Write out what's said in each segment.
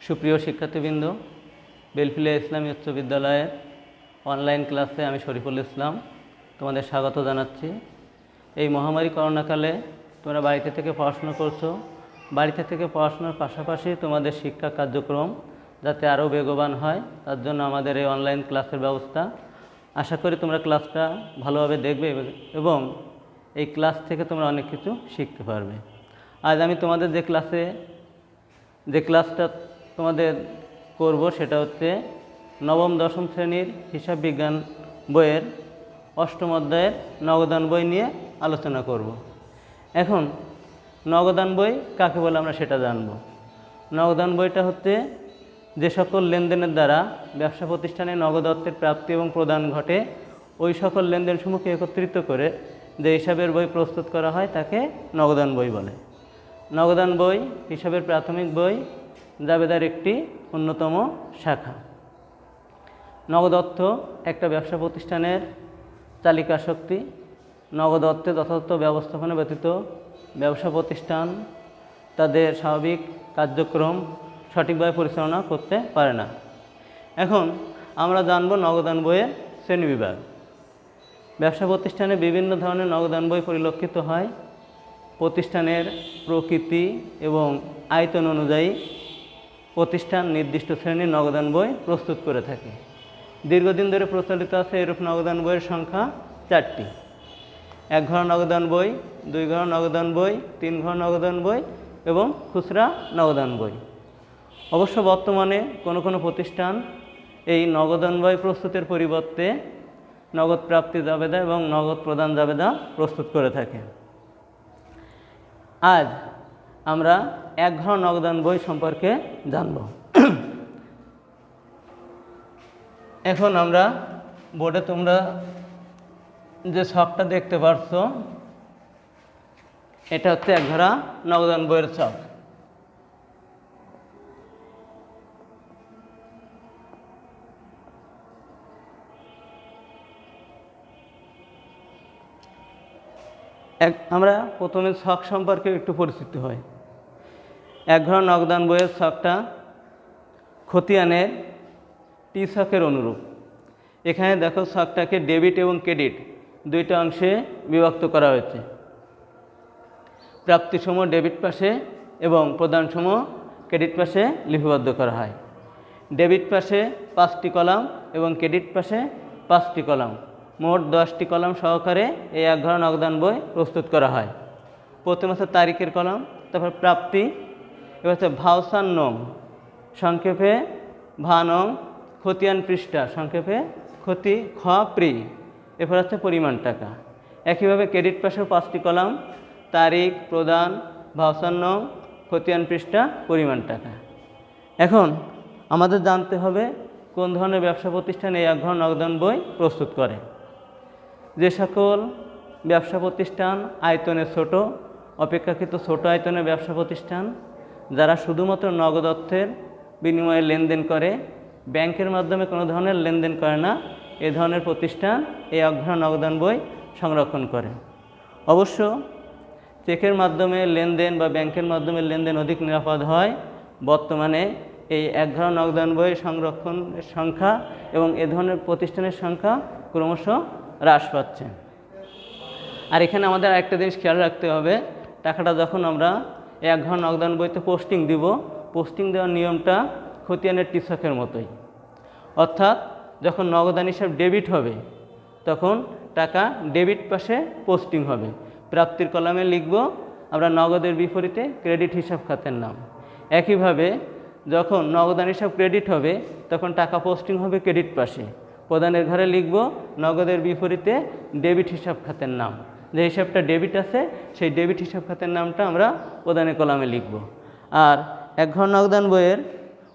সুপ্রিয় শিক্ষার্থীবৃন্দ, বেলফিলিয়া ইসলামী উচ্চ বিদ্যালয়ের অনলাইন ক্লাসে আমি শরীফুল ইসলাম তোমাদের স্বাগত জানাচ্ছি। এই মহামারী করোনাকালে তোমরা বাড়িতে থেকে পড়াশোনা করছো। বাড়িতে থেকে পড়াশোনার পাশাপাশি তোমাদের শিক্ষা কার্যক্রম যাতে আরও বেগবান হয় তার জন্য আমাদের এই অনলাইন ক্লাসের ব্যবস্থা। আশা করি তোমরা ক্লাসটা ভালোভাবে দেখবে এবং এই ক্লাস থেকে তোমরা অনেক কিছু শিখতে পারবে। আজ আমি তোমাদের যে ক্লাসটা তোমাদের করব সেটা হচ্ছে নবম দশম শ্রেণীর হিসাব বিজ্ঞান বইয়ের অষ্টম অধ্যায়ের নগদান বই নিয়ে আলোচনা করব। এখন নগদান বই কাকে বলে আমরা সেটা জানব। নগদান বইটা হচ্ছে যে সকল লেনদেনের দ্বারা ব্যবসা প্রতিষ্ঠানে নগদ অর্থের প্রাপ্তি এবং প্রদান ঘটে, ওই সকল লেনদেনসমূহকে একত্রিত করে যে হিসাবের বই প্রস্তুত করা হয় তাকে নগদান বই বলে। নগদান বই হিসাবের প্রাথমিক বই, জাবেদার একটি অন্যতম শাখা। নগদ অর্থ একটা ব্যবসা প্রতিষ্ঠানের চালিকা শক্তি। নগদ অর্থে যথাযথ ব্যবস্থাপনা ব্যতীত ব্যবসা প্রতিষ্ঠান তাদের স্বাভাবিক কার্যক্রম সঠিকভাবে পরিচালনা করতে পারে না। এখন আমরা জানব নগদান বইয়ের শ্রেণীবিভাগ। ব্যবসা প্রতিষ্ঠানে বিভিন্ন ধরনের নগদান বই পরিলক্ষিত হয়। প্রতিষ্ঠানের প্রকৃতি এবং আয়তন অনুযায়ী প্রতিষ্ঠান নির্দিষ্ট শ্রেণীর নগদান বই প্রস্তুত করে থাকে। দীর্ঘদিন ধরে প্রচলিত আছে এরূপ নগদান বইয়ের সংখ্যা 4টি। 1 ঘর নগদান বই, 2 ঘর নগদান বই, 3 ঘর নগদান বই এবং খুচরা নগদান বই। অবশ্য বর্তমানে কোনো প্রতিষ্ঠান এই নগদান বই প্রস্তুতের পরিবর্তে নগদ প্রাপ্তি জাবেদা এবং নগদ প্রদান জাবেদা প্রস্তুত করে থাকে। আজ আমরা 1 ঘর নগদান বই সম্পর্কে জানব। এখন আমরা বোর্ডে তোমরা যে ছকটা দেখতে পাচ্ছ এটা হচ্ছে 1 ঘর নগদান বইয়ের ছক। আমরা প্রথমে ছক সম্পর্কে একটু পরিচিত হই। 1 ঘর নগদান বইয়ের ছকটা খতিয়ানের টি ছকের অনুরূপ। এখানে দেখো ছকটাকে ডেবিট এবং ক্রেডিট দুইটা অংশে বিভক্ত করা হয়েছে। প্রাপ্তিসমূহ ডেবিট পাশে এবং প্রদানসমূহ ক্রেডিট পাশে লিপিবদ্ধ করা হয়। ডেবিট পাশে 5টি কলাম এবং ক্রেডিট পাশে 5টি কলাম, মোট 10টি কলাম সহকারে এই 1 ঘর নগদান বই প্রস্তুত করা হয়। প্রথম হচ্ছে তারিখের কলাম, তারপর প্রাপ্তি, এবার হচ্ছে ভাউচার নং সংক্ষেপে ভা নং, খতিয়ান পৃষ্ঠা সংক্ষেপে ক্ষতি খ প্রি, এরপর হচ্ছে পরিমাণ টাকা। একইভাবে ক্রেডিট পাশেও 5টি কলাম, তারিখ, প্রদান, ভাউচার নং, খতিয়ান পৃষ্ঠা, পরিমাণ টাকা। এখন আমাদের জানতে হবে কোন ধরনের ব্যবসা প্রতিষ্ঠান এই 1 ঘর নগদান বই প্রস্তুত করে। যে সকল ব্যবসা প্রতিষ্ঠান আয়তনে ছোট, অপেক্ষাকৃত ছোট আয়তনের ব্যবসা প্রতিষ্ঠান, যারা শুধুমাত্র নগদ অর্থের বিনিময়ে লেনদেন করে, ব্যাংকের মাধ্যমে কোনো ধরনের লেনদেন করে না, এ ধরনের প্রতিষ্ঠান এই 1 ঘর নগদান বই সংরক্ষণ করে। অবশ্য চেকের মাধ্যমে লেনদেন বা ব্যাংকের মাধ্যমে লেনদেন অধিক নিরাপদ হয়। বর্তমানে এই 1 ঘর নগদান বই সংরক্ষণের সংখ্যা এবং এ ধরনের প্রতিষ্ঠানের সংখ্যা ক্রমশ হ্রাস পাচ্ছে। আর এখানে আমাদের আরেকটা জিনিস খেয়াল রাখতে হবে, টাকাটা যখন আমরা 1 ঘর নগদান বইতে পোস্টিং দিব, পোস্টিং দেওয়ার নিয়মটা খতিয়ানের টি ছকের মতোই। অর্থাৎ যখন নগদান হিসাব ডেবিট হবে তখন টাকা ডেবিট পাশে পোস্টিং হবে। প্রাপ্তির কলামে লিখব আমরা নগদের বিপরীতে ক্রেডিট হিসাব খাতের নাম। একইভাবে যখন নগদান হিসাব ক্রেডিট হবে তখন টাকা পোস্টিং হবে ক্রেডিট পাশে। প্রদানের ঘরে লিখব নগদের বিপরীতে ডেবিট হিসাব খাতের নাম। যে হিসাবটা ডেবিট আছে সেই ডেবিট হিসাব খাতের নামটা আমরা প্রদানের কলামে লিখব। আর 1 ঘর নগদান বইয়ের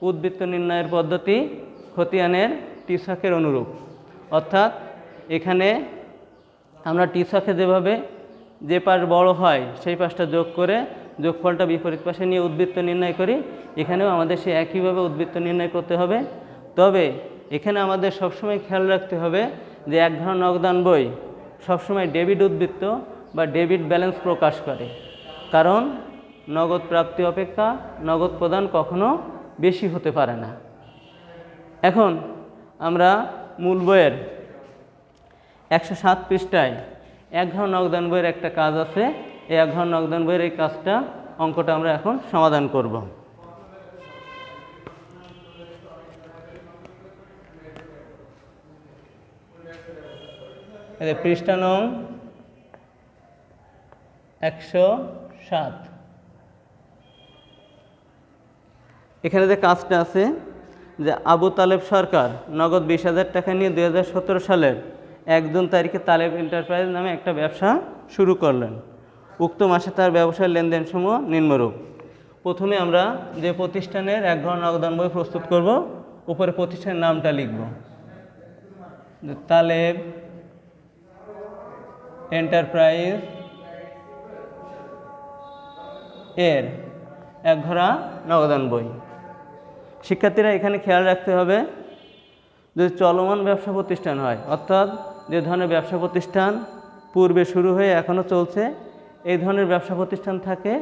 উদ্বৃত্ত নির্ণয়ের পদ্ধতি খতিয়ানের টি ছকের অনুরূপ। অর্থাৎ এখানে আমরা টি ছকে যেভাবে যে পাশ বড় হয় সেই পাশটা যোগ করে যোগফলটা বিপরীত পাশে নিয়ে উদ্বৃত্ত নির্ণয় করি, এখানেও আমাদের সেই একইভাবে উদ্বৃত্ত নির্ণয় করতে হবে। তবে এখানে আমাদের সবসময় খেয়াল রাখতে হবে যে 1 ঘর নগদান বই সবসময় ডেবিট উদ্বৃত্ত বা ডেবিট ব্যালেন্স প্রকাশ করে, কারণ নগদ প্রাপ্তি অপেক্ষা নগদ প্রদান কখনো বেশি হতে পারে না। এখন আমরা মূল বইয়ের 107 পৃষ্ঠায় এক ঘর নগদান বইয়ের একটা কাজ আছে। এই এক ঘর নগদান বইয়ের এই কাজটা অঙ্কটা আমরা এখন সমাধান করব। পৃষ্ঠা নং 107। এখানে যে কাজটা আছে যে আবু তালেব সরকার নগদ 20,000 টাকা নিয়ে 2017 সালের 1 জুন তারিখে তালেব এন্টারপ্রাইজ নামে একটা ব্যবসা শুরু করলেন। উক্ত মাসে তার ব্যবসার লেনদেনসমূহ নিম্নরূপ। প্রথমে আমরা যে প্রতিষ্ঠানের এক ঘর নগদান বই প্রস্তুত করব, উপরে প্রতিষ্ঠানের নামটা লিখব, তালেব এন্টারপ্রাইজ এর এক ঘরা নগদান বই। শিক্ষার্থীরা এখানে খেয়াল রাখতে হবে, যদি চলমান ব্যবসা প্রতিষ্ঠান হয়, অর্থাৎ যে ধরনের ব্যবসা প্রতিষ্ঠান পূর্বে শুরু হয়ে এখনও চলছে, এই ধরনের ব্যবসা প্রতিষ্ঠান থাকে,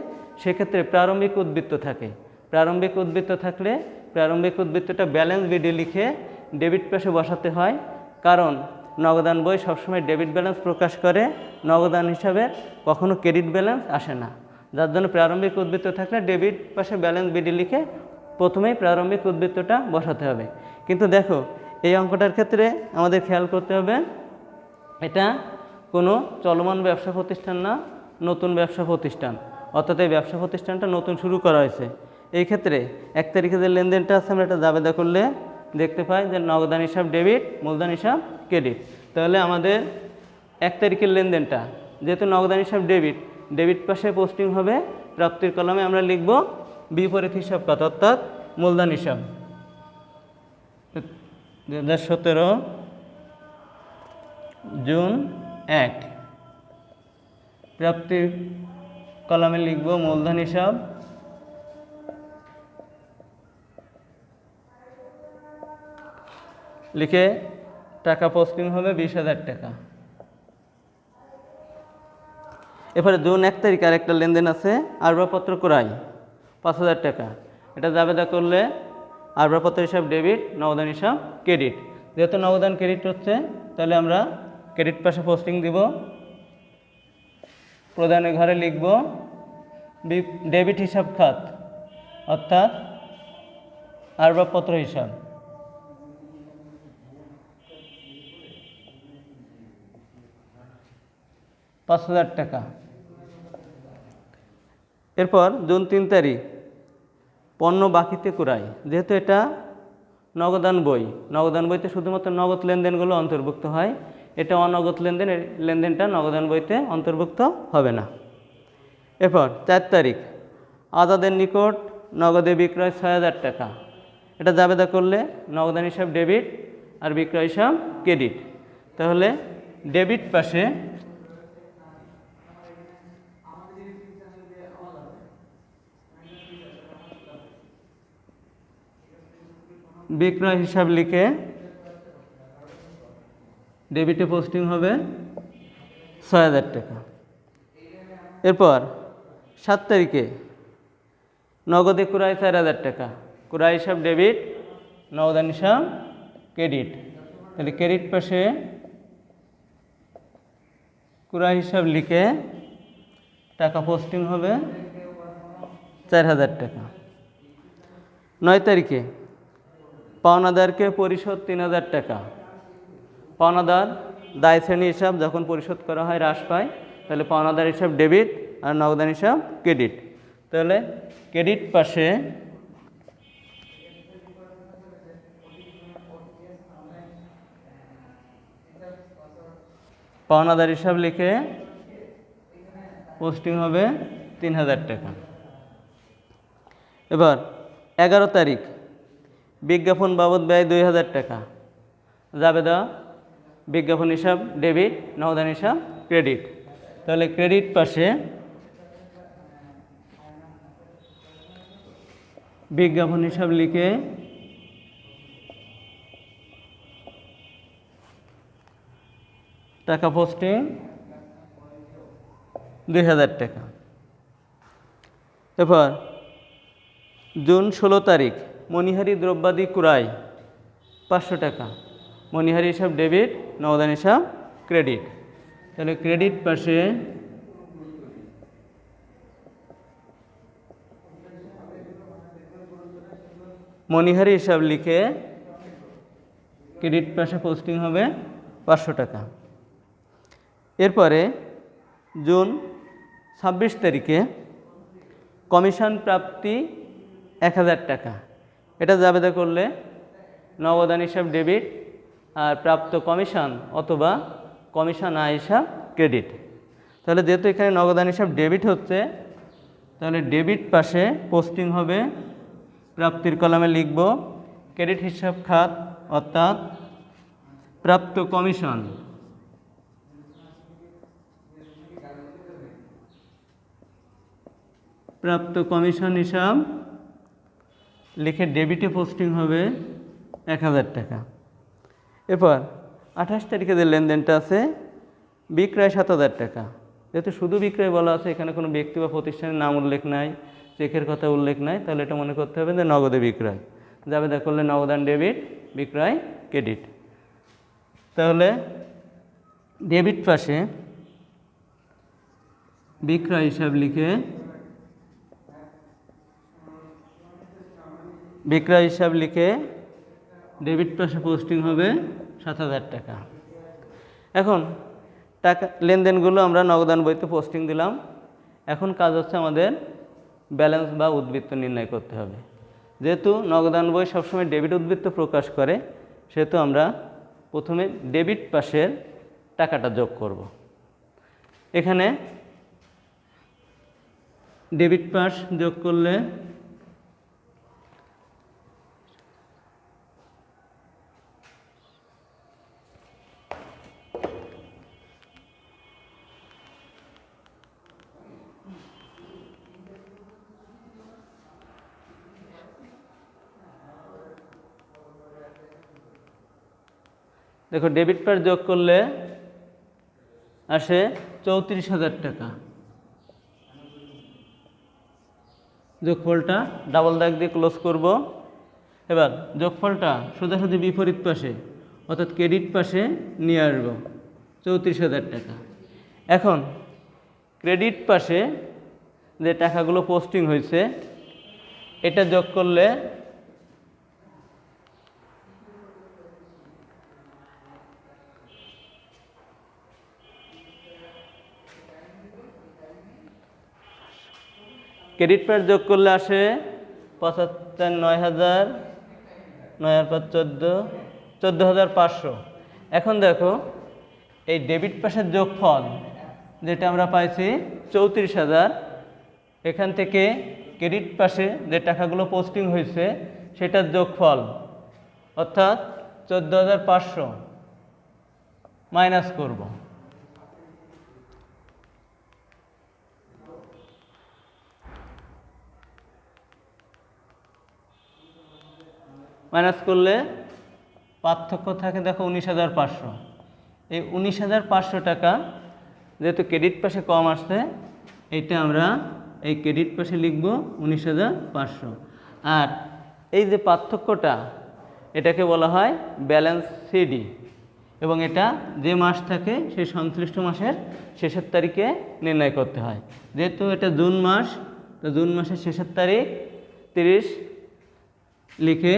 সেক্ষেত্রে প্রারম্ভিক উদ্বৃত্ত থাকে। প্রারম্ভিক উদ্বৃত্ত থাকলে প্রারম্ভিক উদ্বৃত্তটা ব্যালেন্স বিডি লিখে ডেবিট পাশে বসাতে হয়, কারণ নগদান বই সবসময় ডেবিট ব্যালেন্স প্রকাশ করে, নগদান হিসাবে কখনো ক্রেডিট ব্যালেন্স আসে না। যার জন্য প্রারম্ভিক উদ্বৃত্ত থাকলে ডেবিট পাশে ব্যালেন্স বিডি লিখে প্রথমেই প্রারম্ভিক উদ্বৃত্তটা বসাতে হবে। কিন্তু দেখো, এই অঙ্কটার ক্ষেত্রে আমাদের খেয়াল করতে হবে, এটা কোনো চলমান ব্যবসা প্রতিষ্ঠান না, নতুন ব্যবসা প্রতিষ্ঠান, অর্থাৎ এই ব্যবসা প্রতিষ্ঠানটা নতুন শুরু করা হয়েছে। এই ক্ষেত্রে 1 তারিখে যে লেনদেনটা আছে আমরা এটা জাবেদা করলে দেখতে পাই যে নগদান হিসাব ডেবিট, মূলধন হিসাব ক্রেডিট। তাহলে আমাদের 1 তারিখের লেনদেনটা যেহেতু নগদান হিসাব ডেবিট, ডেবিট পাশে পোস্টিং হবে, প্রাপ্তির কলামে আমরা লিখব বিপরীত হিসাব কত, অর্থাৎ মূলধন হিসাব 2017 জুন 1। প্রাপ্তির কলামে লিখব মূলধন হিসাব লিখে টাকা পোস্টিং হবে 20,000 টাকা। এরপরে জুন 1 তারিখ আর একটা লেনদেন আছে, আসবাবপত্র ক্রয় 5,000 টাকা। এটা জাবেদা করলে আসবাবপত্র হিসাব ডেবিট, নগদান হিসাব ক্রেডিট। যেহেতু নগদান ক্রেডিট হচ্ছে, তাহলে আমরা ক্রেডিট পাশে পোস্টিং দিব, প্রদানের ঘরে লিখব ডেবিট হিসাব খাত, অর্থাৎ আসবাবপত্র হিসাব। ৳5,000 টাকা। এরপর জুন 3 তারিখ পণ্য বাকিতে ক্রয়। যেহেতু এটা নগদান বই, নগদান বইতে শুধুমাত্র নগদ লেনদেনগুলো অন্তর্ভুক্ত হয়, এটা অনগদ লেনদেন, লেনদেনটা নগদান বইতে অন্তর্ভুক্ত হবে না। এরপর 4 তারিখ আজাদের নিকট নগদে বিক্রয় 6,000 টাকা। এটা জাবেদা করলে নগদান হিসাব ডেবিট আর বিক্রয় হিসাব ক্রেডিট। তাহলে ডেবিট পাশে বিক্রয় হিসাব লিখে ডেবিটে পোস্টিং হবে 6,000 টাকা। এরপর 7 তারিখে নগদে ক্রয় 4,000 টাকা। ক্রয় হিসাব ডেবিট, নগদান হিসাব ক্রেডিট। তাহলে ক্রেডিট পাশে ক্রয় হিসাব লিখে টাকা পোস্টিং হবে 4,000 টাকা। 9 তারিখে পাওনাদারকে পরিশোধ 3,000 টাকা। পাওনাদার দায় শ্রেণী হিসাব যখন পরিশোধ করা হয় হ্রাস পায়, তাহলে পাওনাদার হিসাব ডেবিট আর নগদান হিসাব ক্রেডিট। তাহলে ক্রেডিট পাশে পাওনাদার হিসাব লিখে পোস্টিং হবে 3,000 টাকা। এবার 11 তারিখ বিজ্ঞাপন বাবদ ব্যয় 2,000 টাকা। জাবেদা বিজ্ঞাপন হিসাব ডেবিট, নগদান হিসাব ক্রেডিট। তাহলে ক্রেডিট পাশে বিজ্ঞাপন হিসাব লিখে টাকা পোস্টিং 2,000 টাকা। এরপর জুন 16 তারিখ মণিহারি দ্রব্যাদি ক্রয় 500 টাকা। মণিহারি হিসাব ডেবিট, নগদান হিসাব ক্রেডিট। তাহলে ক্রেডিট পাশে মণিহারি হিসাব লিখে ক্রেডিট পাশে পোস্টিং হবে 500 টাকা। এরপরে জুন 26 তারিখে কমিশন প্রাপ্তি 1000 টাকা। এটা জাবেদা করলে নগদান হিসাব ডেবিট আর প্রাপ্ত কমিশন অথবা কমিশন আয় হিসাব ক্রেডিট। তাহলে যেহেতু এখানে নগদান হিসাব ডেবিট হচ্ছে, তাহলে ডেবিট পাশে পোস্টিং হবে, প্রাপ্তির কলামে লিখব ক্রেডিট হিসাব খাত অর্থাৎ প্রাপ্ত কমিশন। প্রাপ্ত কমিশন হিসাব লিখে ডেবিটে পোস্টিং হবে 1000 টাকা। এরপর 28 তারিখে যে লেনদেনটা আছে বিক্রয় 7000 টাকা। যেহেতু শুধু বিক্রয় বলা আছে, এখানে কোনো ব্যক্তি বা প্রতিষ্ঠানের নাম উল্লেখ নাই, চেকের কথা উল্লেখ নাই, তাহলে এটা মনে করতে হবে যে নগদে বিক্রয়। জাবেদা করলে নগদান ডেবিট, বিক্রয় ক্রেডিট। তাহলে ডেবিট পাশে বিক্রয় হিসাব লিখে ডেবিট পাশে পোস্টিং হবে 7000 টাকা। এখন টাকা লেনদেনগুলো আমরা নগদান বইতে পোস্টিং দিলাম। এখন কাজ হচ্ছে আমাদের ব্যালেন্স বা উদ্বৃত্ত নির্ণয় করতে হবে। যেহেতু নগদান বই সবসময় ডেবিট উদ্বৃত্ত প্রকাশ করে, সেহেতু আমরা প্রথমে ডেবিট পাশের টাকাটা যোগ করব। এখানে ডেবিট পাশ যোগ করলে দেখো ডেবিট পাশ যোগ করলে আসে 34,000 টাকা। যোগফলটা ডাবল দাগ দিয়ে ক্লোজ করব। এবার যোগফলটা সোজাসুজি বিপরীত পাশে অর্থাৎ ক্রেডিট পাশে নিয়ে আসব 34,000 টাকা। এখন ক্রেডিট পাশে যে টাকাগুলো পোস্টিং হয়েছে এটা যোগ করলে ক্রেডিট পাশ যোগ করলে আসে 75, 9,000, 9,000, 14,500। এখন দেখো এই ডেবিট পাশের যোগফল যেটা আমরা পাইছি 34,000, এখান থেকে ক্রেডিট পাশে যে টাকাগুলো পোস্টিং হয়েছে সেটার যোগফল অর্থাৎ 14,500 মাইনাস করব। মাইনাস করলে পার্থক্য থাকে দেখো 19,500। এই 19,500 টাকা যেহেতু ক্রেডিট পাশে কম আসছে, এইটা আমরা এই ক্রেডিট পাশে লিখব 19,500। আর এই যে পার্থক্যটা এটাকে বলা হয় ব্যালেন্স সিডি, এবং এটা যে মাস থাকে সেই সংশ্লিষ্ট মাসের শেষের তারিখে নির্ণয় করতে হয়। যেহেতু এটা জুন মাস, তো জুন মাসের শেষের তারিখ 30 লিখে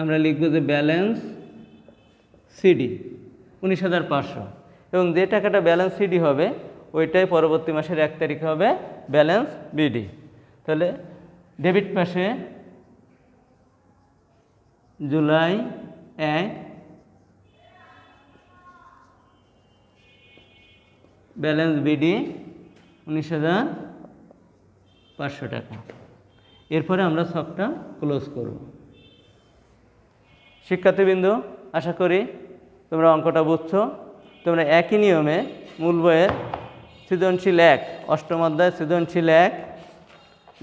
আমরা লিখব যে ব্যালেন্স সিডি 19,500, এবং যে টাকাটা ব্যালেন্স সিডি হবে ওইটাই পরবর্তী মাসের 1 তারিখে হবে ব্যালেন্স বিডি। তাহলে ডেবিট পাশে জুলাই 1 ব্যালেন্স বিডি 19,500 টাকা। এরপরে আমরা সবটা ক্লোজ করব। শিক্ষার্থীবৃন্দ, আশা করি তোমরা অঙ্কটা বুঝছো। তোমরা একই নিয়মে মূল বইয়ের সৃজনশীল 1 অষ্টম অধ্যায় সৃজনশীল 1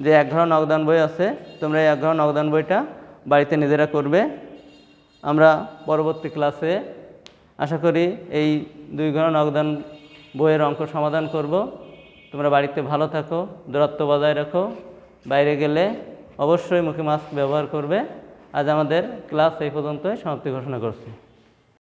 যে 1 ঘর নগদান বই আছে, তোমরা এই 1 ঘর নগদান বইটা বাড়িতে নিজেরা করবে। আমরা পরবর্তী ক্লাসে আশা করি এই 2 ঘর নগদান বইয়ের অঙ্ক সমাধান করব। তোমরা বাড়িতে ভালো থাকো, দূরত্ব বজায় রাখো, বাইরে গেলে অবশ্যই মুখে মাস্ক ব্যবহার করবে। আজ আমাদের ক্লাস এই পর্যন্তই সমাপ্তি ঘোষণা করছি।